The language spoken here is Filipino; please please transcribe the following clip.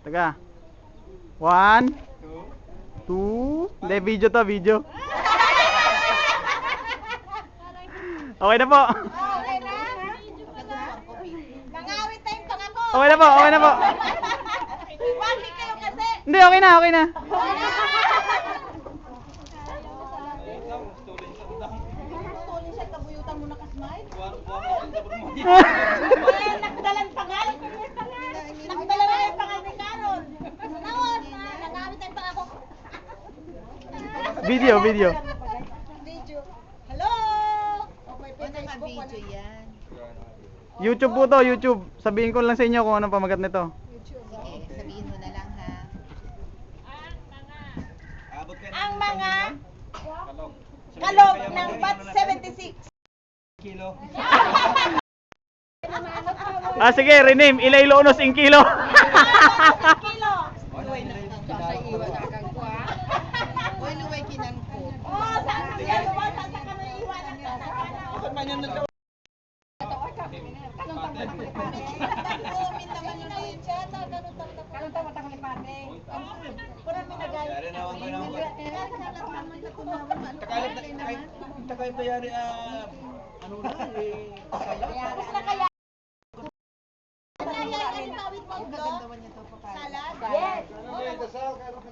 Teka. 1, 2. Hindi, video to, video. Okay na po. Okay na? Nangawit na yung pangako. Okay na po, okay na po. Bakit kayo kasi? Hindi, okay na, okay na. Tuloy siya, kabuyutan mo na kasmay. Nakdalan pangalan. Nakdalan na yung pangalan ni Carol. Naon, nangawit na yung pangako. Video, video. Video. Hello! Okay, Naka-video yan. YouTube po to, YouTube. Sabihin ko lang sa inyo kung anong pamagat nito. Sige, sabihin mo na lang ha. Ang mga kalog ng BAT 76. Ah, sige, rename. Ilaylo unos in kilo. Kilo. Uy, luway kinangko. Oh, saan siya lumasan sa kami iwanan ka sa kana. Takay pa yari ano na eh sala. Magandawan niya to pa kaya. Salad? Yes. Ano yung dasal? Kasal?